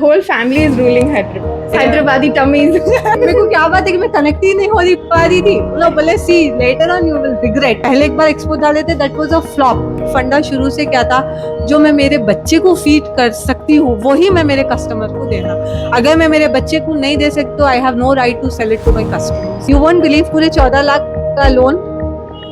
whole family is ruling Hyderabad. Hyderabadi tummies. मेरे को क्या बात है कि मैं कनेक्ट ही नहीं हो पा रही थी। उन्होंने बोले see later on you will regret. पहले एक बार एक्सपो डाले थे, दैट वाज अ फ्लॉप। फंडा शुरू से क्या था, जो मैं मेरे बच्चे को फीड कर सकती हूँ वही मैं मेरे कस्टमर को देना। अगर मैं मेरे बच्चे को नहीं दे सकती तो I have no right to sell it to my customer. You won't believe, पूरे 14 लाख का लोन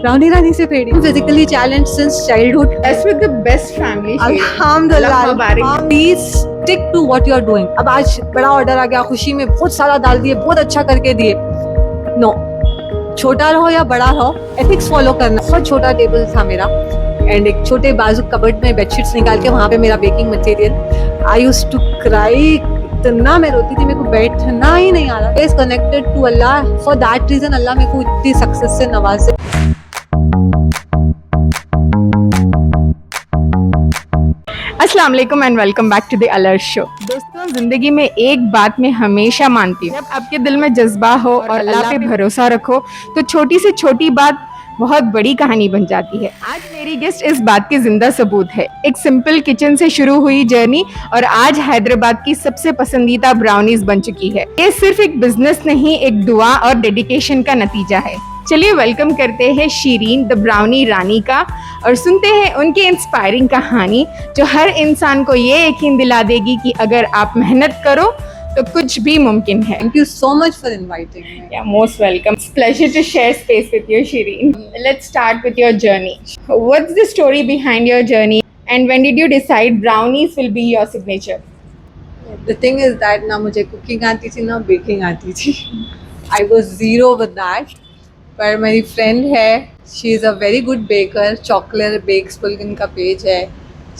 ब्राउनी रानी से paid. Physically challenge since childhood. That's with the best family. अल्हम्दुलिल्लाह। Please stick to what you are doing. अब आज बड़ा order आ गया, खुशी में बहुत सारा डाल दिए, बहुत अच्छा करके दिए। नो, छोटा रहो या बड़ा रहो, एथिक्स फॉलो करना। बहुत छोटा टेबल था मेरा एंड एक छोटे बाजू कबर्ड में बेडशीट्स निकाल के वहां पे मेरा baking material. I used to cry, इतना मैं रोती थी, मेरे को बैठना ही नहीं आ रहा। Is connected to Allah, for that reason Allah मेरे को इतनी सक्सेस से नवाजे। अस्सलाम वालेकुम and welcome back to the alert show. दोस्तों, जिंदगी में एक बात मैं हमेशा मानती हूँ, जब आपके दिल में जज्बा हो और अल्लाह पे भरोसा रखो तो छोटी से छोटी बात बहुत बड़ी कहानी बन जाती है। आज मेरी गेस्ट इस बात के जिंदा सबूत है। एक सिंपल किचन से शुरू हुई जर्नी और आज हैदराबाद की सबसे पसंदीदा ब्राउनीज बन चुकी है। ये सिर्फ एक बिजनेस नहीं, एक दुआ और डेडिकेशन का नतीजा है। चलिए वेलकम करते हैं शीरीन द ब्राउनी रानी का और सुनते हैं उनकी इंस्पायरिंग कहानी जो हर इंसान को ये यकीन दिला देगी कि अगर आप मेहनत करो तो कुछ भी मुमकिन है। Thank you so much for inviting me. Yeah, most welcome. It's pleasure to share space with you, Shireen. Let's start with your journey. What's the story behind your journey and when did you decide brownies will be your signature? The thing is that ना मुझे cooking आती थी ना baking आती थी। I was zero with that. पर मेरी friend है, she is a very good baker. Chocolate bakes बोल के इनका पेज है।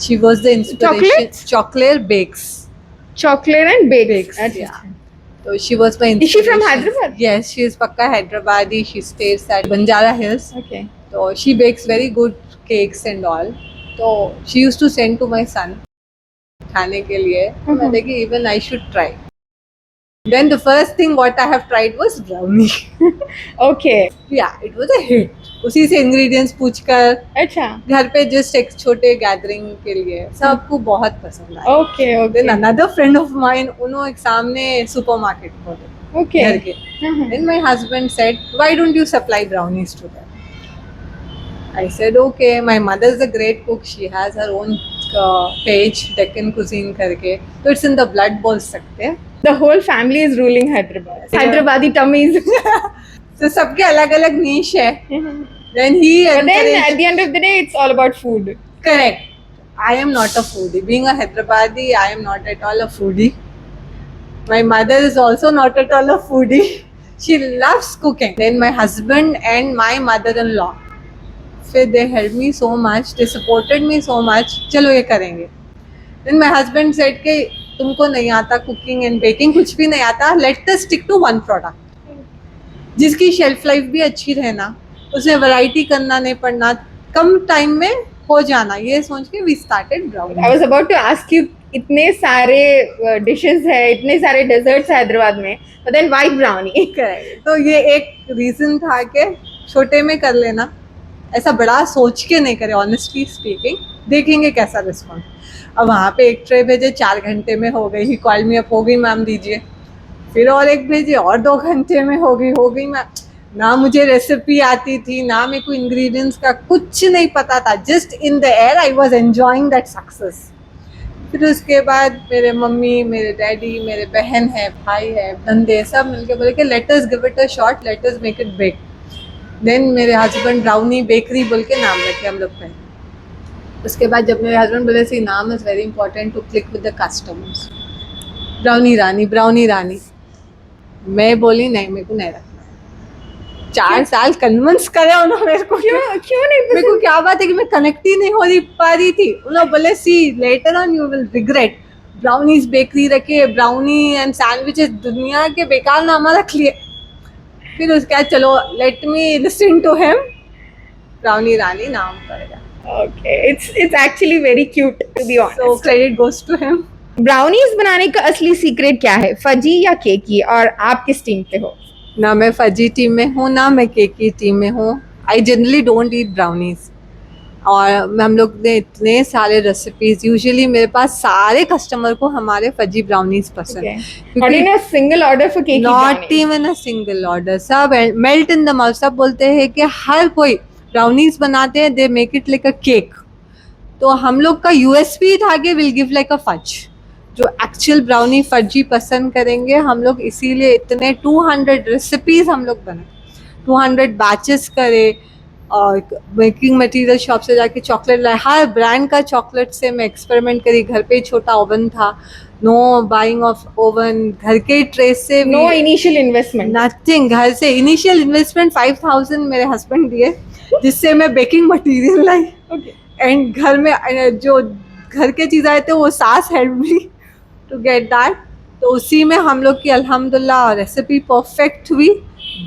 She was the inspiration. Chocolate bakes, Chocolate and bakes. yeah. So she was my inspiration. Is she from Hyderabad? Yes, she is Pakka Hyderabadi. She stays at Banjara Hills. Okay. So she bakes very good cakes and all. So she used to send to my son खाने के लिए। मैं देखी even I should try. Then the first thing what I have tried was brownie. Okay. Yeah, it was a hit. उसी से ingredients पूछकर अच्छा। घर पे just एक छोटे gathering के लिए सबको बहुत पसंद आया। Okay, okay. Then another friend of mine, उन्होंने एक सामने supermarket खोले Okay. घर के। Then my husband said, why don't you supply brownies to them? I said, okay. My mother is a great cook. She has her own page, Deccan Cuisine करके, तो it's in the blood बोल सकते हैं। The whole family is ruling Hyderabad. Yeah. Hyderabadi tummies. तो सबके अलग अलग niche है। Then he But then encouraged. at the end of the day, it's all about food. Correct. I am not a foodie. Being a Hyderabadi, I am not at all a foodie. My mother is also not at all a foodie. She loves cooking. Then my husband and my mother-in-law, फिर they helped me so much. They supported me so much. चलो ये करेंगे. Then my husband said कि तुमको नहीं आता cooking and baking, कुछ भी नहीं आता, let us stick to one product जिसकी शेल्फ लाइफ भी अच्छी रहना, उसमें वैरायटी करना नहीं पड़ना, कम टाइम में हो जाना, ये सोच के we started brownie. I was about to ask you, इतने सारे डिशेस है, इतने सारे डेजर्ट्स हैदराबाद में, but then why brownie? तो ये एक रीजन था कि छोटे में कर लेना, ऐसा बड़ा सोच के नहीं करे। ऑनेस्टली स्पीकिंग, देखेंगे कैसा रिस्पॉन्स। अब वहाँ पे एक ट्रे भेजे, 4 घंटे में हो गई। ही कॉल मी अप, हो गई मैम दीजिए। फिर और एक भेजे, और 2 घंटे में हो गई मैम। ना मुझे रेसिपी आती थी, ना मेरे को इंग्रेडिएंट्स का कुछ नहीं पता था। Just in the air I was enjoying that success. फिर उसके बाद मेरे मम्मी, मेरे डैडी, मेरे बहन है, भाई है, बंदे सब मिलके बोले कि let us give it a shot, let us make it big. Then मेरे हस्बैंड ब्राउनी बेकरी बोल के नाम रखे हम लोग पे। उसके बाद जब मेरे हस्बैंड बोले see name is very important to click with the customers, brownie Rani, मैं बोली नहीं, मेरे को नहीं रखना। 4 साल कन्विंस करे उन्होंने मेरे को। क्यों नहीं? मेरे को क्या बात है कि मैं कनेक्ट ही नहीं हो पा रही थी। उन्होंने बोले see later on you will regret. Brownies bakery रखे, ब्राउनी एंड सैंडविचेस, दुनिया के बेकार नाम रख लिए। फिर उसके बाद चलो let me listen to him, brownie Rani नाम पड़ेगा। Okay, it's actually very cute to be honest. So credit goes to him. Brownies बनाने का असली सीक्रेट क्या है, फजी या केकी, और आप किस टीम पे हो? ना मैं फजी टीम में हूँ, ना मैं केक की टीम में हूँ। I generally don't eat brownies. और हम लोग ने इतने सारे रेसिपीज, यूजुअली मेरे पास सारे कस्टमर को हमारे फजी ब्राउनीज पसंद Okay. क्योंकि Not in a single order for cakey not brownies. Even a single order, सब मेल्ट इन द माउथ। सब बोलते हैं कि हर कोई ब्राउनीज बनाते हैं, they make it like a cake. तो हम लोग का यूएसपी था कि will give like a fudge, जो एक्चुअल ब्राउनी फजी पसंद करेंगे हम लोग, इसीलिए इतने 200 रेसिपीज हम लोग बनाए, 200 बैचेस करे, और बेकिंग मटेरियल शॉप से जाके चॉकलेट लाए, हर ब्रांड का चॉकलेट से मैं एक्सपेरिमेंट करी। घर पे ही छोटा ओवन था, नो बाइंग ऑफ ओवन, घर के ट्रे से No initial investment. नथिंग। घर से इनिशियल इन्वेस्टमेंट 5000 मेरे हस्बैंड दिए, जिससे मैं baking material lie. Okay. And घर में जो घर के चीज़ आए थे वो सास help me to get that. तो उसी में हम लोग की अल्हम्दुलिल्लाह रेसिपी परफेक्ट हुई,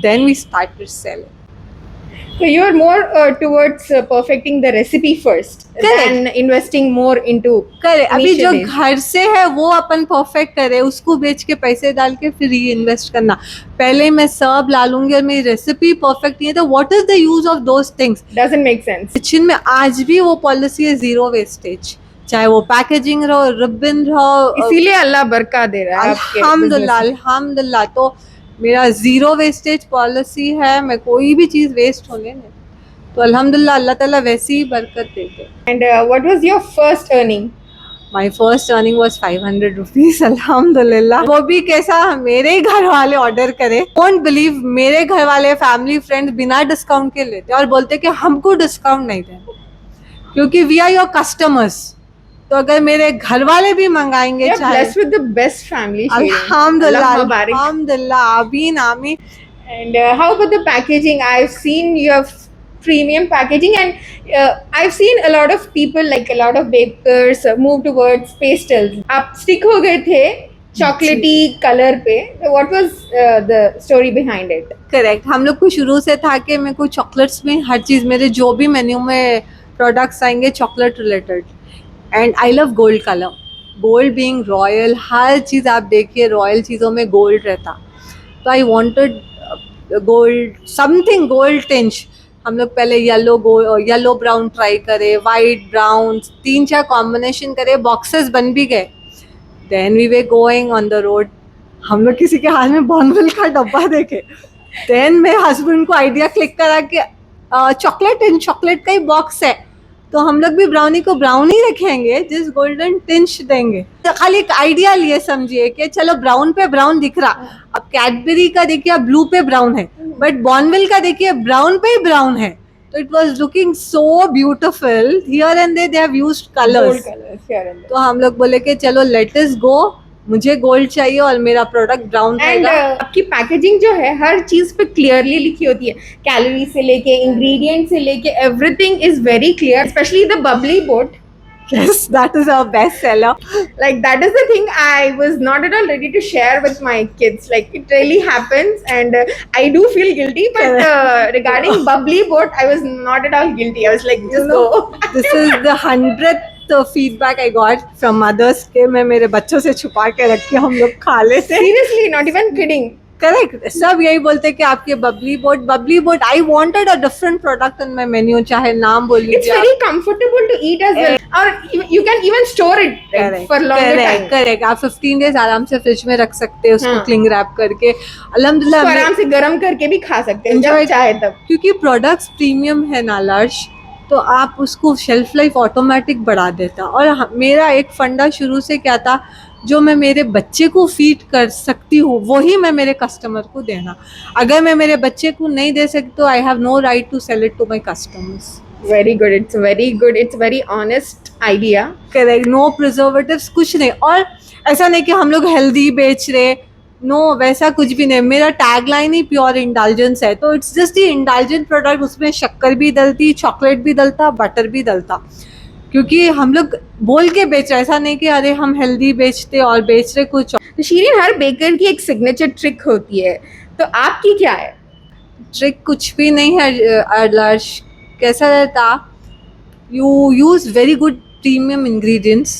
then we started selling. So you are more towards perfecting the recipe first than investing more into करे अभी initial जो days. घर से है वो अपन परफेक्ट करे, उसको बेच के पैसे डाल के फिर री इन्वेस्ट करना। पहले मैं सब ला लूंगी और मेरी रेसिपी परफेक्ट नहीं है तो what is the use of those things. Doesn't make sense. Kitchen में आज भी वो पॉलिसी है, जीरो वेस्टेज, चाहे वो पैकेजिंग रहो, रिबन रहो। इसीलिए अल्लाह बरका दे रहा है आपके अल्हम्दुलिल्लाह business में. अल्हम्दुलिल्लाह। तो मेरा जीरो वेस्टेज पॉलिसी है, मैं कोई भी चीज़ वेस्ट होने नहीं। तो अल्हम्दुलिल्लाह अल्लाह ताला वैसी ही बरकत देते। And what was your first earning? My first earning was 500 rupees, अल्हम्दुलिल्लाह। वो भी कैसा, मेरे ही घर वाले ऑर्डर करे। डोंट बिलीव, मेरे घर वाले फैमिली फ्रेंड्स बिना डिस्काउंट के लेते और बोलते कि हमको डिस्काउंट नहीं देना, क्योंकि वी आर योर कस्टमर्स। तो अगर मेरे घर वाले भी मंगाएंगे, You're blessed with the best family. Shireen. अल्हम्दुलिल्लाह Allah Mubarak. अल्हम्दुलिल्लाह, आमीन आमीन। And how about the packaging? I've seen you have premium packaging, and I've seen a lot of people, like a lot of bakers, move towards pastels. आप stick हो गए थे chocolatey color पे. So what was the story behind it? Correct, हम लोग को शुरू से था कि मेरे को चॉकलेट्स में हर चीज़, मेरे जो भी मेन्यू में प्रोडक्ट्स आएंगे chocolate related. And I love gold colour, gold being royal, हर चीज़ आप देखिए रॉयल चीज़ों में गोल्ड रहता। तो I wanted gold, something gold tinge. हम लोग पहले येलो ब्राउन ट्राई करे, वाइट ब्राउन, 3-4 कॉम्बिनेशन करे, बॉक्सेस बन भी गए। Then we were going on the road, हम लोग किसी के हाथ में बॉर्नविल का डब्बा देखे। देन मेरे हस्बैंड को आइडिया क्लिक करा कि चॉकलेट इन चॉकलेट का ही बॉक्स है, तो हम लोग भी ब्राउनी को ब्राउनी रखेंगे, जिस गोल्डन टिंच देंगे। तो खाली एक आइडिया लिए समझिए कि चलो ब्राउन पे ब्राउन दिख रहा, अब कैडबरी का देखिए ब्लू पे ब्राउन है, बट बॉर्नविल का देखिए ब्राउन पे ही ब्राउन है। तो it was looking so beautiful, here and there they have used colours. Gold colors here and there. तो हम लोग बोले कि चलो लेट अस गो, मुझे गोल्ड चाहिए और मेरा प्रोडक्ट ब्राउन एंड रहेगा। आपकी पैकेजिंग जो है हर चीज पे क्लियरली लिखी होती है, कैलोरी से लेके इंग्रेडिएंट से लेके everything is very clear, specially the Babli boat. Yes, that is our best seller. Like that is the thing I was not at all ready to share with my kids. Like it really happens, and I do feel guilty. But regarding bubbly boat, I was not at all guilty. I was like, You just know, go. this is the 100th feedback I got from mothers के मैं मेरे बच्चों से छुपा के रख के हम लोग खा लेते। Seriously, not even kidding. Correct, सब यही बोलते कि आपके Babli boat. I wanted a different product in my menu, चाहे नाम बोल It's लीजिए। very comfortable to eat as well, or you can even store it like, for longer time. Correct, आप 15 डेज आराम से फ्रिज में रख सकते हैं उसको हाँ। क्लिंग रैप करके। उसको अल्हम्दुलिल्लाह आराम से गर्म करके भी खा सकते हैं Enjoy जब चाहे तब. क्योंकि प्रोडक्ट्स प्रीमियम है ना लर्श, तो आप उसको शेल्फ लाइफ ऑटोमेटिक बढ़ा देता। और मेरा एक फंडा शुरू से क्या था, जो मैं मेरे बच्चे को फीड कर सकती हूँ वही मैं मेरे कस्टमर को देना। अगर मैं मेरे बच्चे को नहीं दे सकती तो I have no right to sell it to my customers. Very good. It's very good. It's very honest idea. Correct, no preservatives, कुछ नहीं। और ऐसा नहीं कि हम लोग हेल्दी बेच रहे, नो वैसा कुछ भी नहीं। मेरा टैगलाइन ही प्योर इंडल्जेंस है, तो it's just the indulgent product. उसमें शक्कर भी डलती, चॉकलेट भी डलता, बटर भी डलता, क्योंकि हम लोग बोल के बेच रहे, ऐसा नहीं कि अरे हम हेल्दी बेचते और बेच रहे कुछ। तो शीरीन, हर बेकर की एक सिग्नेचर ट्रिक होती है, तो आपकी क्या है? ट्रिक कुछ भी नहीं है लर्श। कैसा रहता, you use very good premium ingredients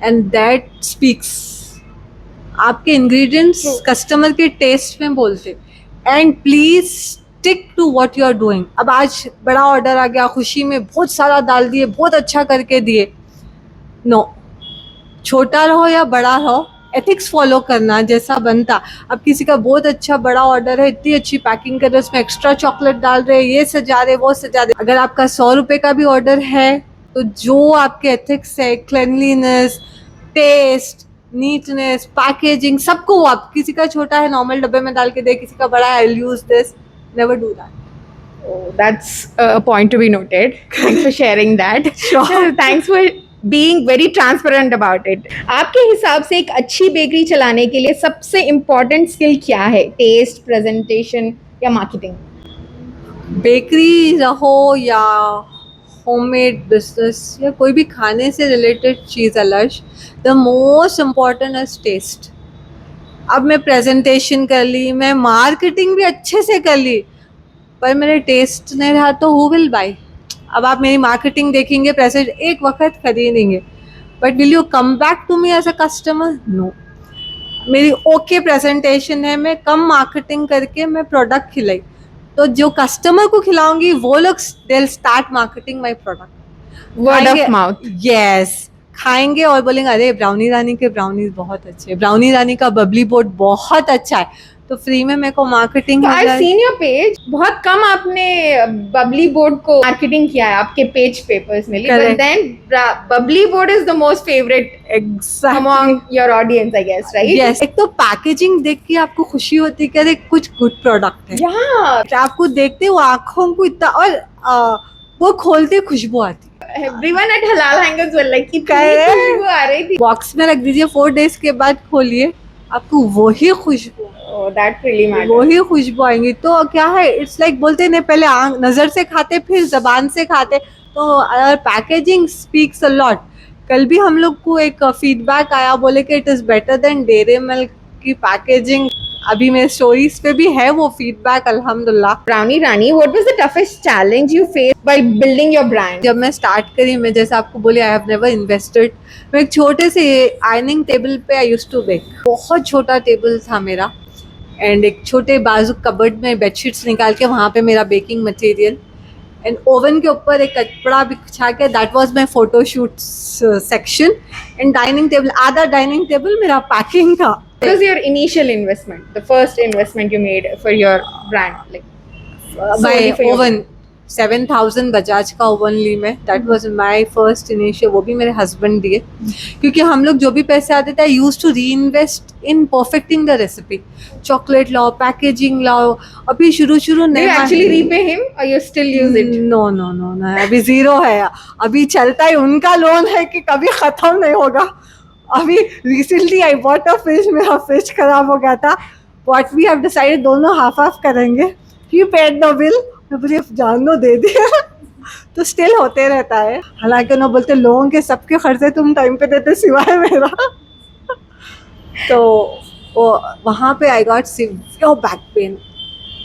and that speaks. आपके इंग्रेडिएंट्स कस्टमर के टेस्ट में बोलते। And please stick to what you are doing. अब आज बड़ा ऑर्डर आ गया, खुशी में बहुत सारा डाल दिए, बहुत अच्छा करके दिए, नो, छोटा रहो या बड़ा रहो, एथिक्स फॉलो करना जैसा बनता। अब किसी का बहुत अच्छा बड़ा ऑर्डर है, इतनी अच्छी पैकिंग कर रहे, उसमें एक्स्ट्रा चॉकलेट डाल रहे, ये सजा रहे, वो सजा रहे। अगर आपका 100 रुपए का भी ऑर्डर है तो जो आपके एथिक्स है, क्लेनलीनेस, टेस्ट, नीटनेस, पैकेजिंग, सबको वो आप, किसी का छोटा है नॉर्मल डब्बे में डाल के दे, किसी का बड़ा है I use this, never do that. Oh, that's a point to be noted. Thanks for sharing that. Sure. Thanks for being very transparent about it. आपके हिसाब से एक अच्छी बेकरी चलाने के लिए सबसे इम्पोर्टेंट स्किल क्या है? टेस्ट, प्रेजेंटेशन या मार्केटिंग? बेकरी रहो या होममेड बिजनेस या कोई भी खाने से रिलेटेड चीज़, Alarsh, the most important is taste. अब मैं प्रेजेंटेशन कर ली, मैं मार्केटिंग भी अच्छे से कर ली, पर मेरे टेस्ट नहीं रहा तो हु विल बाई। अब आप मेरी मार्केटिंग देखेंगे, प्रेजेंट एक वक्त खरीदेंगे, but will you come back to me as a customer? No. मेरी ओके प्रेजेंटेशन है, मैं कम मार्केटिंग करके मैं प्रोडक्ट खिलाई, तो जो कस्टमर को खिलाऊंगी वो लोग they start marketing my product, word of mouth. Yes, खाएंगे और बोलेंगे अरे ब्राउनी रानी के ब्राउनीज बहुत अच्छे, ब्राउनी रानी का बबली बोर्ड बहुत अच्छा है, तो फ्री में मेरे को मार्केटिंग। तो आई सीन योर पेज, बहुत कम आपने बबली बोर्ड को मार्केटिंग किया है आपके पेज पेपर्स में, but then bubbly board is the most favourite among your audience, I guess, right? Yes, एक तो पैकेजिंग देख के आपको खुशी होती है कि अरे कुछ गुड प्रोडक्ट है, आपको देखते हो आंखों को इतना, और वो खोलते खुशबू आती है। Everyone at Halal Hangers were like, कितनी खुशबू आ रही थी। बॉक्स में रख दीजिए, 4 डेज के बाद खोलिए, आपको वही खुशबू, that really matters. वही खुशबू आएंगी। तो क्या है, इट्स लाइक बोलते नहीं, पहले नजर से खाते फिर जबान से खाते, तो पैकेजिंग स्पीक्स अ लॉट। कल भी हम लोग को एक फीडबैक आया, बोले कि it is better than dairy milk की पैकेजिंग। अभी मेरे स्टोरीज पे भी है वो फीडबैक, अल्हम्दुलिल्लाह। Brownie Rani, what was the toughest challenge you faced while building your brand? जब मैं स्टार्ट करी, मैं जैसे आपको बोली, आई हैव नेवर इन्वेस्टेड। मैं एक छोटे से आयरनिंग टेबल पे आई यूज्ड टू बेक, बहुत छोटा टेबल था मेरा, एंड एक छोटे बाजू कबर्ड में बेडशीट्स निकाल के वहाँ पे मेरा बेकिंग मटेरियल, एंड ओवन के ऊपर एक कपड़ा बिछा के, that was my photoshoot section, and dining table, आधा डाइनिंग टेबल मेरा पैकिंग था। What was your initial investment, the first investment you made for your brand, like my solely for your- oven, 7,000 Bajaj का ओवन ली मैं, that was my first initial, वो भी मेरे husband दिए, क्योंकि हम लोग जो भी पैसे आते थे I used to reinvest in perfecting the recipe. Chocolate लाओ, पैकेजिंग लाओ, अभी शुरू Do नहीं। you actually repay him or you still use it? No no no no, अभी जीरो है, अभी चलता है, उनका लोन है कि कभी खत्म नहीं होगा। अभी recently I bought a fridge, मेरा फ्रिज खराब हो गया था, व्हाट वी हैव डिसाइडेड दोनों हाफ हाफ करेंगे, ही पेड द बिल, मैं बोली जान दो, दे दिया। तो स्टिल होते रहता है, हालांकि उन्होंने बोलते लोगों के सबके खर्चे तुम टाइम पे देते सिवाय मेरा। तो वो वहाँ पे I got severe back pain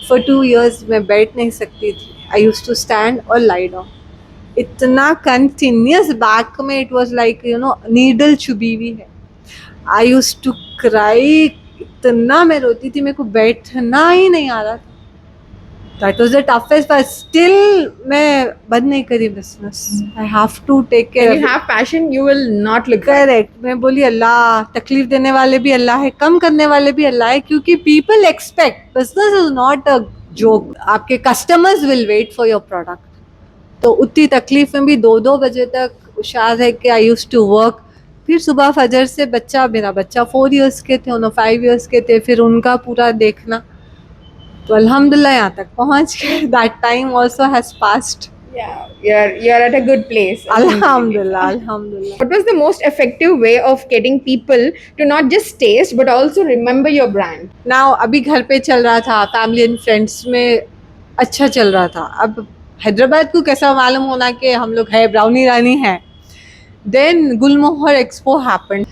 for 2 years, मैं बैठ नहीं सकती थी, आई यूज्ड टू स्टैंड और लाई डाउन, इतना कंटिन्यूस बैक में, it was like you know needle चुभी हुई है। आई यूज्ड टू क्राई, इतना मैं रोती थी, मेरे को बैठना ही नहीं आ रहा था। That was the toughest, but still मैं बंद नहीं करी business, I have to take When care. you have passion, you will not look back. करेक्ट, मैं बोली अल्लाह, तकलीफ देने वाले भी अल्लाह है, कम करने वाले भी अल्लाह है, क्योंकि people expect, business is not a joke, आपके customers will wait for your product. तो उतनी तकलीफ में भी 2-2 बजे तक हुशार है कि आई यूज्ड टू वर्क। फिर सुबह फजर से मेरा बच्चा 4 years के थे, उन्होंने 5 years के थे, फिर उनका पूरा देखना, तो अल्हम्दुलिल्लाह यहाँ तक पहुँच गए। That time also has passed. Yeah, you're at a good place. अल्हम्दुलिल्लाह, अल्हम्दुलिल्लाह। What was the most effective way of getting people to not just taste but also remember your brand? Now अभी घर पे चल रहा था, फैमिली एंड फ्रेंड्स में अच्छा चल रहा था। अब हैदराबाद को कैसा मालूम होना कि हम लोग है, ब्राउनी रानी है। देन गुलमोहर एक्सपो हैपेंड।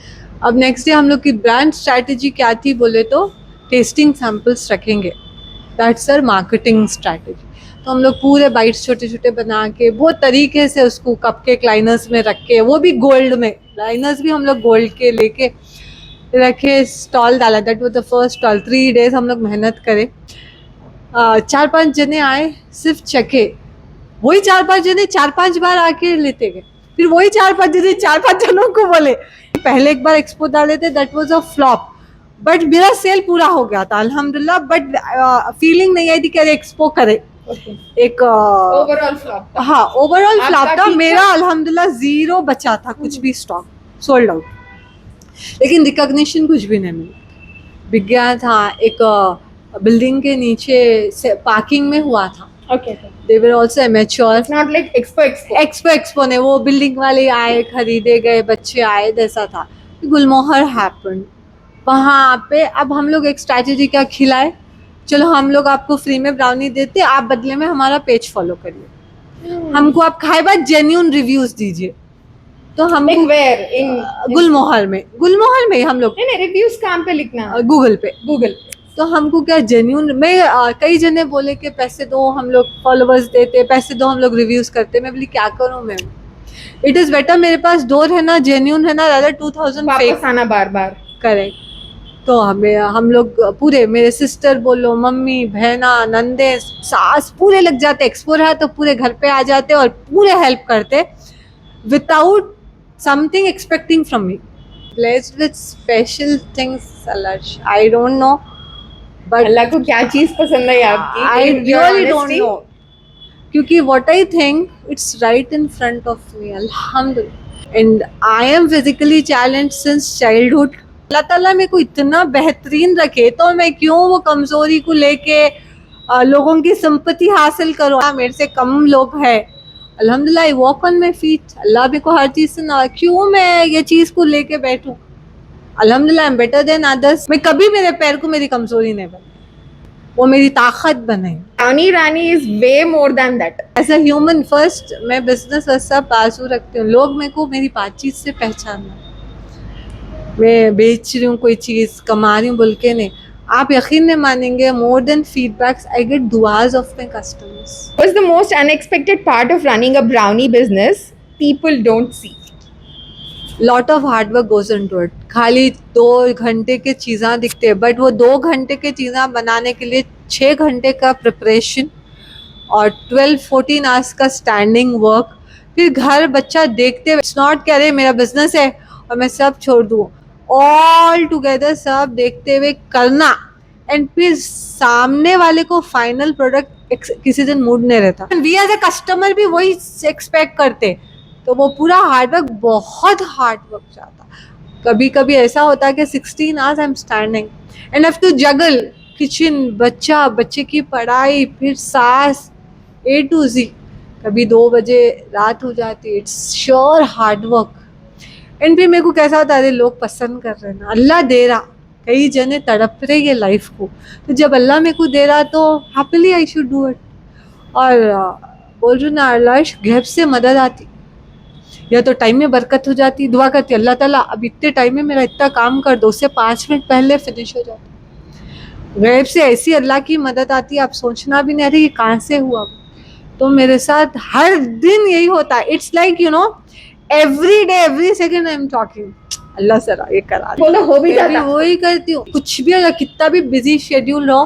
अब नेक्स्ट डे हम लोग की ब्रांड स्ट्रैटेजी क्या थी बोले तो, टेस्टिंग सैम्पल्स रखेंगे, दैट्स आवर मार्केटिंग स्ट्रैटेजी। तो हम लोग पूरे बाइट्स छोटे छोटे बना के बहुत तरीके से उसको कपकेक लाइनर्स में रख के, वो भी गोल्ड में, लाइनर्स भी हम लोग गोल्ड के लेके रखे, स्टॉल डाला। That was the first stall. 3 days हम लोग मेहनत करे, चार पांच जने आए, सिर्फ चखे, वही चार पांच जने चार पांच बार आके लेते गए, फिर वही चार पांच जने चार पांच जनों को बोले। पहले एक बार एक्सपो डाले थे, that was a flop, but मेरा सेल पूरा हो गया था अल्हम्दुलिल्लाह, बट फीलिंग नहीं आई थी कि अरे एक्सपो करे। एक ओवरऑल फ्लॉप था। हाँ, ओवरऑल आपका फ्लॉप था ठीक मेरा, अल्हम्दुलिल्लाह जीरो बचा था, कुछ भी स्टॉक सोल्ड आउट, लेकिन रिकॉग्निशन कुछ भी नहीं मिली। बिक गया था, एक बिल्डिंग के नीचे पार्किंग में हुआ था, okay, they were also amateur. It's not like expo. Expo ने वो बिल्डिंग वाले आए, खरीदे गए, बच्चे आए, जैसा था। गुलमोहर हैपन वहाँ पे। अब हम लोग एक स्ट्रैटेजी क्या खिलाए, चलो हम लोग आपको फ्री में ब्राउनी देते, आप बदले में हमारा पेज फॉलो करिए, हमको आप खाए बाद जेन्यून रिव्यूज दीजिए। तो हमको वेयर इन गुलमोहर में ही हम लोग नहीं रिव्यूज कहाँ पे लिखना? गूगल पे। गूगल। तो हमको क्या जेन्यून में कई जने बोले कि पैसे दो, हम लोग फॉलोवर्स देते, पैसे दो, हम लोग रिव्यूज करते। मैं बोली क्या करूं मैम, इट इज बेटर मेरे पास दो रहना, जेन्यून है ना, rather 2000 वापस फेक। आना बार बार। करेक्ट। तो हमें हम लोग पूरे, मेरे सिस्टर बोलो, मम्मी, बहना, नंदे, सास, पूरे लग जाते। एक्सपो रहा तो पूरे घर पे आ जाते और पूरे हेल्प करते without something expecting from me. Blessed with special things Alarsh, I don't know, but Allah को क्या चीज पसंद है आपकी? I In your really don't honesty? Know, क्योंकि what I think it's right in front of me, अल्हम्दुलिल्लाह। And I am physically challenged since childhood. Allah ताला मेरे को इतना बेहतरीन रखे, तो मैं क्यों वो कमजोरी को लेके लोगों की सिंपैथी हासिल करूँ। मेरे से कम लोग हैं, अल्हम्दुलिल्लाह, I walk on my feet. Allah मेरे को हर चीज से ना, क्यों मैं ये चीज को लेके बैठूं। अल्हम्दुलिल्लाह, I am better than others. मैं कभी मेरे पैर को मेरी कमजोरी नहीं बने, वो मेरी ताकत बने। Rani Rani is way more than that. As a human first, मैं बिजनेस वैसा बाजू रखती हूँ। लोग मेरे को मेरी बातचीत से पहचानना, मैं बेच रही हूँ कोई चीज, कमा रही हूँ बोल के नहीं। आप यकीन नहीं मानेंगे, more than feedbacks I get दुआज of my customers. What's the most unexpected part of running a brownie business people don't see? Lot of hard work goes into it. खाली 2 घंटे के चीज़ा दिखते हैं, बट वो 2 घंटे के चीज़ा बनाने के लिए 6 घंटे का प्रिपरेशन और 12-14 आवर्स का स्टैंडिंग वर्क। फिर घर बच्चा देखते हुए, इट्स नॉट कह रहे मेरा बिजनेस है और मैं सब छोड़ दूँ, ऑल टुगेदर सब देखते हुए करना। एंड फिर सामने वाले को फाइनल प्रोडक्ट किसी दिन मूड नहीं रहता, वी एज अ कस्टमर भी वही एक्सपेक्ट करते। तो वो पूरा हार्डवर्क, बहुत हार्ड वर्क जाता। कभी कभी ऐसा होता है कि 16 hours I am standing and have to juggle kitchen, बच्चा, बच्चे की पढ़ाई, फिर सास, A to Z। कभी 2 बजे रात हो जाती। It's sure hard work. And फिर मेरे को कैसा होता है, अरे लोग पसंद कर रहे हैं ना, अल्लाह दे रहा। कई जने तड़प रहे ये लाइफ को, तो जब अल्लाह मेरे को दे रहा तो happily I should do it. और बोल रही ना अर्लाश, गैप से मदद आती, या तो टाइम में बरकत हो जाती। दुआ करती अल्लाह ताला अब इतने टाइम में मेरा इतना काम कर दो, उससे 5 मिनट पहले फिनिश हो जाता। गैब से ऐसी अल्लाह की मदद आती है, आप सोचना भी नहीं रही कि कहाँ से हुआ। तो मेरे साथ हर दिन यही होता है। It's like every day, every second I am talking, Allah सरा ये करा, बोलो हो भी जाता। वही करती हूँ। कुछ भी अगर कितना भी बिजी शेड्यूल हो,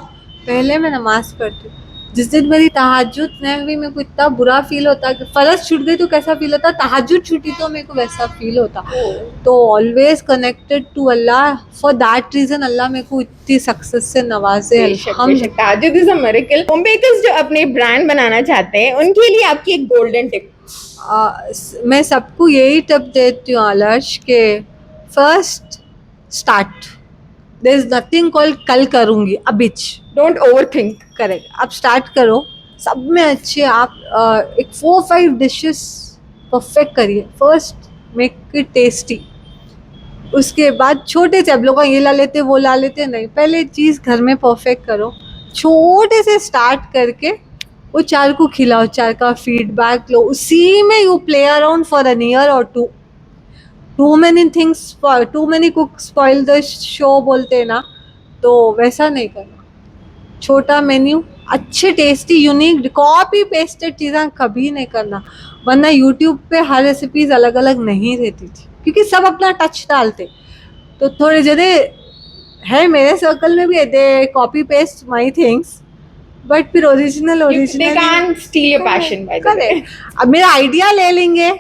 पहले मैं नमाज पढ़ती हूँ। जिस दिन मेरी तहज्जुद नहीं हुई, मेरे को इतना बुरा फील होता कि फर्ज छूट गई तो कैसा फील होता, तहज्जुद छूटी तो मेरे को वैसा फील होता। तो always connected to Allah, for that reason Allah मेरे को इतनी सक्सेस से नवाजे। हम ताजुद is a miracle. Home bakers जो अपने ब्रांड बनाना चाहते हैं, उनके लिए आपकी एक गोल्डन टिप? मैं सबको यही टिप देती हूँ आलर्श के first start, there is nothing called कल करूँगी, अबिच। Don't overthink. करेक्ट, आप स्टार्ट करो, सब में अच्छे आप एक 4-5 डिशेस परफेक्ट करिए। फर्स्ट मेक इट टेस्टी, उसके बाद छोटे से, अब लोग ये ला लेते वो ला लेते, नहीं, पहले चीज़ घर में परफेक्ट करो। छोटे से स्टार्ट करके वो 4 को खिलाओ, 4 का फीडबैक लो, उसी में you play around for an year और 2। Too many things, too many cook spoil the show बोलते हैं ना, तो वैसा नहीं करना। छोटा मेन्यू, अच्छे टेस्टी यूनिक, कॉपी पेस्टेड चीज़ें कभी नहीं करना, वरना यूट्यूब पे हर रेसिपीज अलग अलग नहीं रहती थी, क्योंकि सब अपना टच डालते। तो थोड़े जने है मेरे सर्कल में भी, they copy paste my things, but फिर original they original can't steal your passion by the way. Correct. अब मेरा आइडिया ले लेंगे,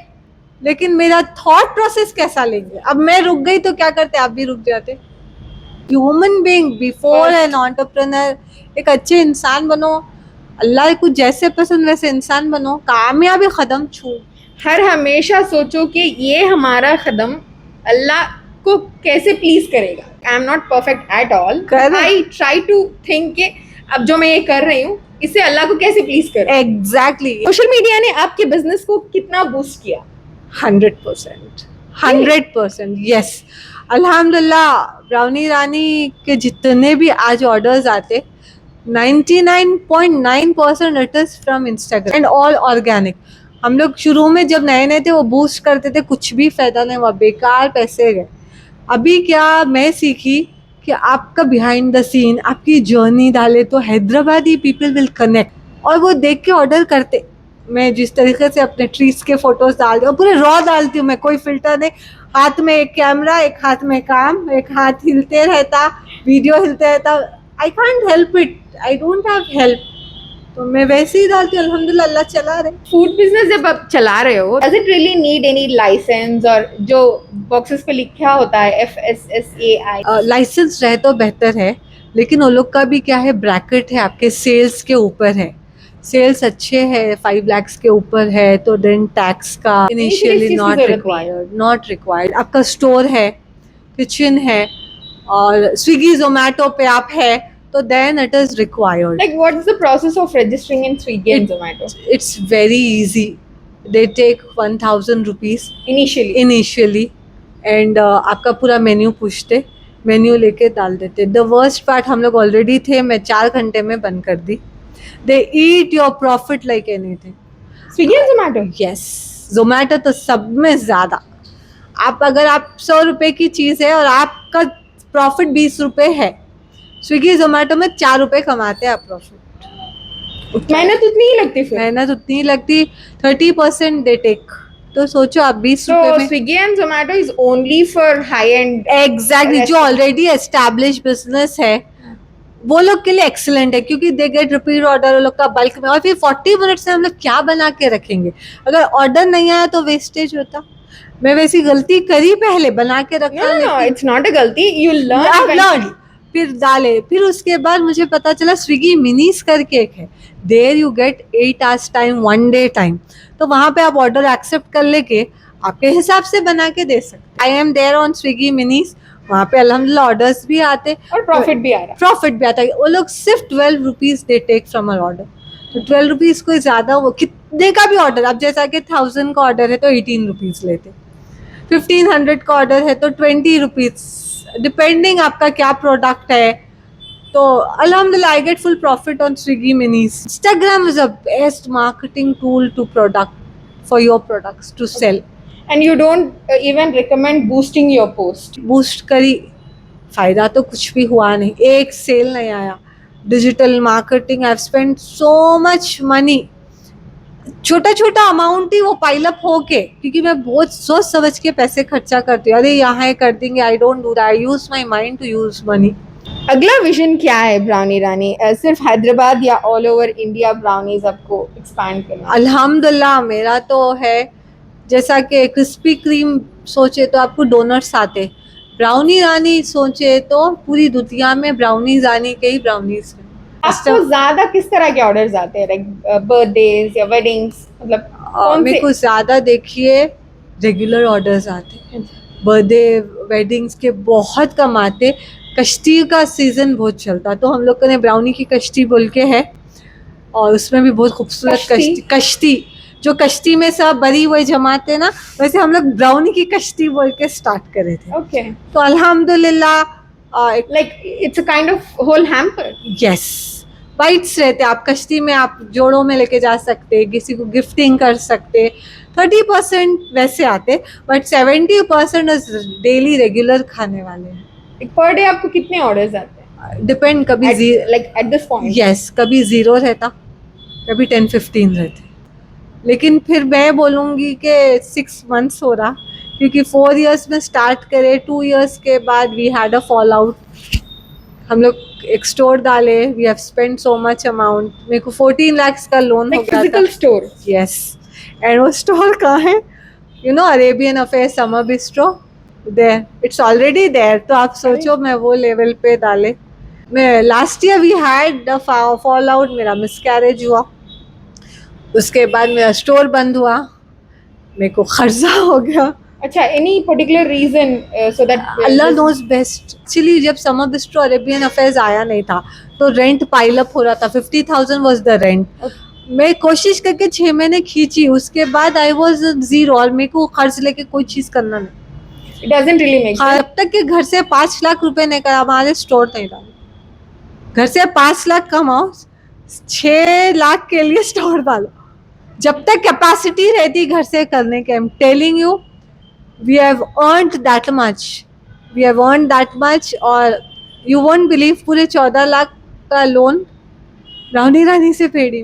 लेकिन मेरा थॉट प्रोसेस कैसा लेंगे? अब मैं रुक गई तो क्या करते, आप भी रुक जाते। Human being before First. An entrepreneur, एक अच्छे इंसान बनो, अल्लाह को जैसे पसंद वैसे इंसान बनो, कामयाबी कदम छू। हर हमेशा सोचो कि ये हमारा कदम अल्लाह को कैसे प्लीज करेगा। I am not perfect at all, Correct. I try to think कि अब जो मैं ये कर रही हूँ इससे अल्लाह को कैसे प्लीज करूँ। एग्जैक्टली, सोशल मीडिया ने आपके बिजनेस को कितना बूस्ट किया? 100%, 100%, यस। अल्हम्दुलिल्लाह, ब्राउनी रानी के जितने भी आज ऑर्डर्स आते, 99.9% it is from Instagram and all organic. हम लोग शुरू में जब नए नए थे वो बूस्ट करते थे, कुछ भी फायदा नहीं हुआ, बेकार पैसे गए। अभी क्या मैं सीखी कि आपका बिहाइंड द सीन, आपकी जर्नी डाले तो हैदराबादी पीपल विल कनेक्ट, और वो देख के ऑर्डर करते। मैं जिस तरीके से अपने ट्रीज के फोटोज डाल दी, और पूरे रॉ डालती हूँ मैं, कोई फिल्टर नहीं। हाथ में एक कैमरा, एक हाथ में काम, एक हाथ हिलते रहता, वीडियो हिलते रहता। I can't help it, I don't have help, तो मैं वैसे ही डालती हूँ। अल्हम्दुलिल्लाह, अल्लाह चला रहे। फूड बिजनेस जब आप चला रहे हो, does it really need any license, और जो बॉक्सेस पे लिखा होता है FSSAI? लाइसेंस रहे तो बेहतर है, लेकिन वो लोग का भी क्या है, ब्रैकेट है, आपके सेल्स के ऊपर है। सेल्स अच्छे हैं, 5 lakhs के ऊपर है, तो देन टैक्स का इनिशियली चीज़ की नॉट जरूरत नहीं रिक्वायर्ड, नॉट रिक्वायर्ड। आपका स्टोर है, किचन है, और स्विगी जोमेटो पे आप है, तो then it is required. Like, what is the process of registering in Swiggy and Zomato It's very easy. They take 1,000 rupees initially? And आपका पूरा मेन्यू पूछते, मेन्यू लेके डाल देते। द वर्स्ट पार्ट, हम लोग ऑलरेडी थे, मैं 4 घंटे में बंद कर दी। They eat your profit like anything. Swiggy and Zomato? Yes, Zomato तो सब में ज्यादा। आप अगर आप 100 रुपए की चीज है और आपका प्रॉफिट 20 रुपए है, स्विगी जोमेटो में 4 रुपए कमाते हैं आप प्रॉफिट। मेहनत उतनी ही लगती फिर। मेहनत उतनी लगती, 30% दे टेक। तो सोचो आप 20 रुपए So में। Swiggy and Zomato is only for high end. Exactly, जो ऑलरेडी एस्टैब्लिश बिजनेस है वो लोग के लिए एक्सीलेंट है, क्योंकि दे गेट रिपीट ऑर्डर वो लोग का बल्क में। और फिर 40 मिनट्स में हम लोग क्या बना के रखेंगे? अगर ऑर्डर नहीं आया तो वेस्टेज होता। मैं वैसी गलती करी, पहले बना के रखा। No, it's not a गलती. You learn. I've eventually. learned. फिर डाले, फिर उसके बाद मुझे पता चला स्विगी मिनीज करके एक है, there you get 8 hours time, 1 day time. तो वहां पे आप ऑर्डर एक्सेप्ट कर लेके आपके हिसाब से बना के दे सकते। I am there on Swiggy minis, वहाँ पे अल्हम्दुलिल्लाह ऑर्डर्स भी आते और प्रॉफिट भी आ रहा है। प्रॉफिट भी आता है। वो लोग सिर्फ 12 rupees they take from our order, तो 12 रुपीज कोई ज्यादा, वो कितने का भी ऑर्डर, अब जैसा कि 1000 का ऑर्डर है तो 18 रुपीज लेते, 1500 का ऑर्डर है तो 20 रुपीज, डिपेंडिंग आपका क्या प्रोडक्ट है। तो अल्हम्दुलिल्लाह I get full profit on Swiggy minis. Instagram is a best marketing tool to product for your products to sell. And you don't even recommend boosting your post. Boost करी, फायदा तो कुछ भी हुआ नहीं, एक सेल नहीं आया। Digital marketing, I have spent so much money, छोटा छोटा अमाउंट ही वो पाइल अप होके, क्योंकि मैं बहुत सोच समझ के पैसे खर्चा करती हूँ। अरे यहाँ कर देंगे, I don't do that, I use my mind to use money. अगला विजन क्या है ब्राउनी रानी? सिर्फ हैदराबाद या ऑल ओवर इंडिया ब्राउनीज आपको एक्सपैंड करना? अल्हम्दुलिल्लाह मेरा तो है, जैसा कि क्रिस्पी क्रीम सोचे तो आपको डोनट्स आते, ब्राउनी रानी सोचे तो पूरी दुनिया में ब्राउनी रानी के ही ब्राउनीज हैं। आपको ज्यादा किस तरह के ऑर्डर्स आते हैं? लाइक बर्थडेज या वेडिंग्स, मतलब कौन मेरे को से? ज्यादा देखिए रेगुलर ऑर्डर्स आते हैं, बर्थडे वेडिंग्स के बहुत कम आते। कश्ती का सीजन बहुत चलता, तो हम लोग ने ब्राउनी की कश्ती बोल के है, और उसमें भी बहुत खूबसूरत कश्ती जो कश्ती में सब बरी हुए जमाते ना, वैसे हम लोग ब्राउनी की कश्ती बोल के स्टार्ट करे थे। ओके, तो अल्हम्दुलिल्लाह, like it's a kind of whole hamper. Yes, bites रहते, आप कश्ती में आप जोड़ों में लेके जा सकते, किसी को गिफ्टिंग कर सकते। 30% वैसे आते, बट 70% डेली रेगुलर खाने वाले हैं। पर डे आपको कितने ऑर्डर्स आते हैं? डिपेंड, कभी like at this point? Yes, कभी 0 रहता, कभी 10-15 रहते। लेकिन फिर मैं बोलूँगी कि 6 months हो रहा, क्योंकि 4 years में स्टार्ट करे, 2 years के बाद we had a fall out, हम लोग एक स्टोर डाले, we have spent so much amount, मेरे को 14 lakhs का लोन हो Like गया था। physical store. यस, एंड वो स्टोर कहाँ है? You know Arabian affair summer bistro, there it's already there. तो आप सोचो मैं वो लेवल पे डाले। मैं last year we had fall out, मेरा मिसकैरेज हुआ, उसके बाद मेरा स्टोर बंद हुआ, मेरे को खर्चा हो गया। अच्छा, any particular reason so that Allah knows best. Actually जब समर बिस्ट्रो अरेबियन अफेयर्स आया नहीं था तो रेंट पाइल अप हो रहा था, 50,000 वाज द रेंट। मैं कोशिश करके 6 महीने खींची, उसके बाद आई वाज जीरो, और मेरे को खर्च लेके कोई चीज करना नहीं। it doesn't really make sense. अब तक के घर से 5 लाख रुपए नहीं करा, हमारे स्टोर नहीं डाले। घर से 5 लाख कमाओ, 6 लाख के लिए स्टोर डालो। जब तक कैपेसिटी रहती घर से करने के, I am telling you, we have earned that much, we have earned that much। और you won't believe पूरे 14 लाख का लोन रानी रानी से फेड़ी।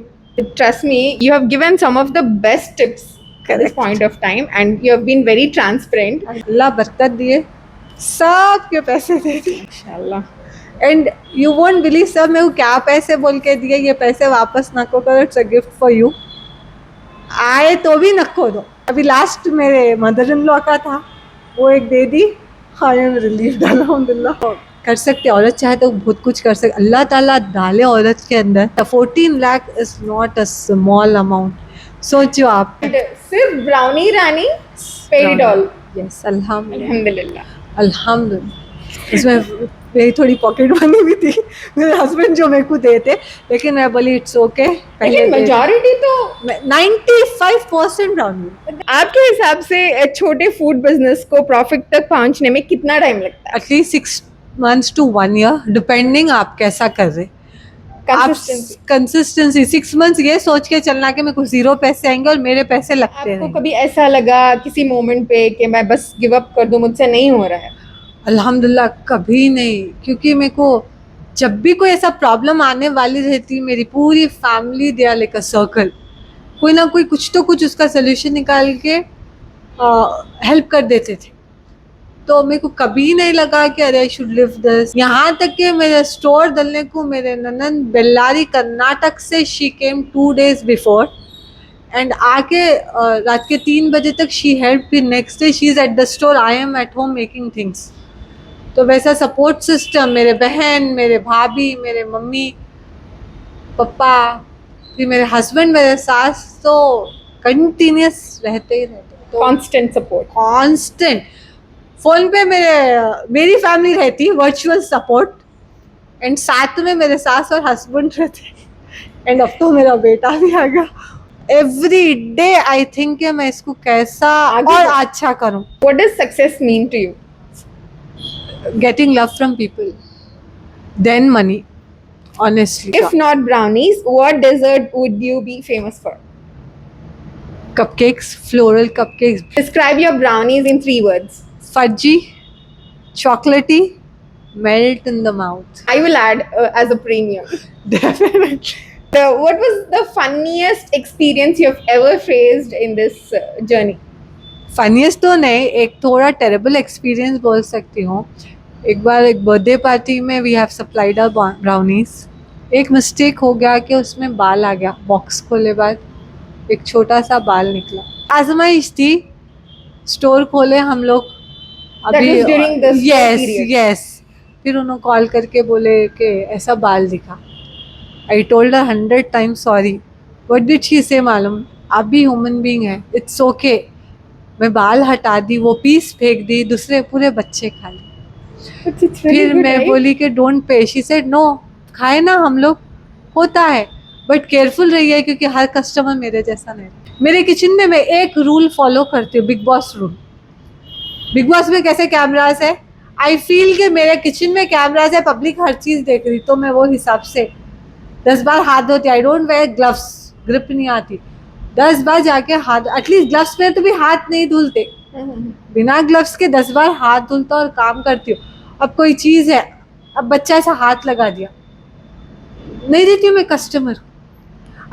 Trust me, you have given some of the best tips at this Correct. point of time, and you have been very transparent. अल्लाह बरकत दिए, सबके पैसे दे दिए। Inshallah. And you won't believe sir मेरे को क्या पैसे बोल के दिए, ये पैसे वापस नको करो, it's a gift for you. आए तो भी नको दो। अभी लास्ट मेरे मदर इन लॉ का था, वो एक दे दी, आई एम रिलीव्ड अल्हम्दुलिल्लाह। कर सकते, औरत चाहे तो बहुत कुछ कर सकते, अल्लाह ताला डाले औरत के अंदर। 14 lakh is not a small amount. सोचो आप। And सिर्फ brownie Rani paid it all. Yes, अल्हम्दुलिल्लाह अल्हम्दुलिल्लाह. अल्हम्दुलिल्लाह। इसमें मेरी थोड़ी पॉकेट मनी भी थी, मेरे हस्बैंड जो मेरे को देते, लेकिन मैं बोली इट्स ओके। लेकिन मेजॉरिटी तो 95% ब्राउनी। आपके हिसाब से छोटे फूड बिजनेस को प्रॉफिट तक पहुंचने में कितना टाइम लगता है? At least 6 months to 1 year, depending आप कैसा कर रहे। Consistency. कंसिस्टेंसी 6 months ये सोच के चलना कि मेरे को 0 पैसे आएंगे और मेरे पैसे लगते आपको रहेंगे। कभी ऐसा लगा किसी मोमेंट पे कि मैं बस गिव अप कर दूं, मुझसे नहीं हो रहा है? अल्हम्दुलिल्लाह कभी नहीं, क्योंकि मेरे को जब भी कोई ऐसा प्रॉब्लम आने वाली रहती, मेरी पूरी family they are like a circle, कोई ना कोई कुछ तो कुछ उसका सोल्यूशन निकाल के हेल्प कर देते थे। तो मेरे को कभी नहीं लगा कि अरे आई शुड लिव दिस। यहाँ तक कि मेरे स्टोर डालने को मेरे ननन बेल्लारी कर्नाटक से she came 2 days before, and आके रात के 3 बजे तक शी हेल्प, फिर next day she is at the store, I am at home making things. तो वैसा सपोर्ट सिस्टम, मेरे बहन, मेरे भाभी, मेरे मम्मी पापा, फिर मेरे हस्बैंड, मेरे सास, तो कंटिन्यूस रहते ही रहते। Constant support. कांस्टेंट। फोन पे मेरी फैमिली रहती, वर्चुअल सपोर्ट, एंड साथ में मेरे सास और हस्बैंड रहते, एंड अब तो मेरा बेटा भी आ गया। एवरी डे आई थिंक कि मैं इसको कैसा आगे और बढ़- अच्छा करूं। What does success mean to you? Getting love from people, then money, honestly. If not brownies, what dessert would you be famous for? Cupcakes, floral cupcakes, Describe your brownies in 3 words. fudgy, chocolatey, melt in the mouth. I will add as a premium. Definitely. What was the funniest experience you have ever faced in this journey? Funniest तो नहीं, एक थोड़ा terrible experience बोल सकती हूँ। एक बार एक बर्थडे पार्टी में we have supplied our brownies, एक मिस्टेक हो गया कि उसमें बाल आ गया, बॉक्स खोले बाद एक छोटा सा बाल निकला। आजमाइश थी, स्टोर खोले हम लोग That was during the store yes period. Yes, फिर उन्होंने कॉल करके बोले कि ऐसा बाल दिखा। I told her 100 times sorry. What did she से मालूम, आप भी ह्यूमन बीइंग है, इट्स ओके। मैं बाल हटा दी, वो पीस फेंक दी, दूसरे पूरे बच्चे खा लिए। But it's really फिर good, मैं right? बोली कि don't pay, she said no, खाए ना हम लोग, होता है बट केयरफुल रहिए क्योंकि हर कस्टमर मेरे जैसा नहीं। मेरे किचन में मैं एक रूल फॉलो करती हूँ, big boss rule. Big boss में कैसे कैमरास है, आई फील कि मेरे किचन में कैमरास है, पब्लिक हर चीज देख रही, तो मैं वो हिसाब से 10 बार हाथ धोती। I don't wear gloves, grip नहीं आती, 10 बार जाके हाथ, एटलीस्ट ग्लव्स में तो भी हाथ नहीं धुलते, बिना ग्लव्स के 10 बार हाथ धुलता और काम करती हूँ। अब कोई चीज है, अब बच्चा ऐसा हाथ लगा दिया, नहीं देती हूँ मैं कस्टमर।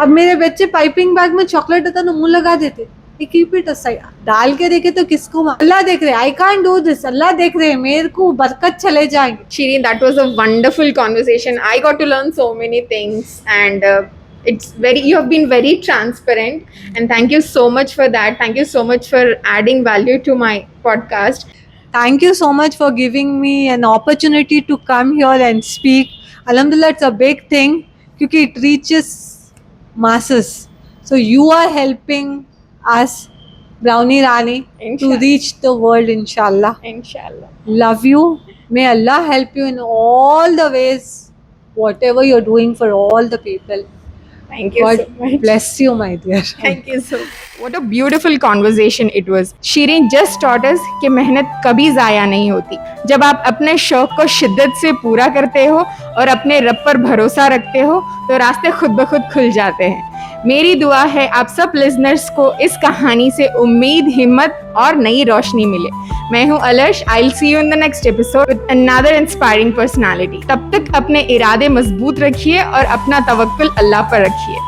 अब मेरे बच्चे पाइपिंग बैग में चॉकलेट होता ना मुंह लगा देते, कीप इट असाइड, डाल के देखे तो किसको अल्लाह देख रहे, आई कांट डू दिस, अल्लाह देख रहे, मेरे को बरकत चले जाएंगे. Shireen, that was a wonderful conversation. I got to learn so many things, and you have been very transparent, and thank you so much for that. Thank you so much for adding value to my podcast. Thank you so much for giving me an opportunity to come here and speak. Alhamdulillah, it's a big thing because it reaches masses. So you are helping us, Brownie Rani, to Inshallah. reach the world, inshallah. Inshallah. Love you. May Allah help you in all the ways, whatever you're doing for all the people. Thank you God so much. bless you, my dear. Thank you so much. What a beautiful conversation it was. Shireen just taught us कि मेहनत कभी ज़ाया नहीं होती. जब आप अपने शौक को शिद्दत से पूरा करते हो और अपने रब पर भरोसा रखते हो तो रास्ते खुद ब खुद खुल जाते हैं. मेरी दुआ है आप सब लिजनर्स को इस कहानी से उम्मीद, हिम्मत और नई रोशनी मिले. मैं हूँ Alarsh. I will see you in the next episode with another inspiring personality. तब तक अपने इरादे मजबूत रखिए और अपना तवक्कुल अल्लाह पर रखिए.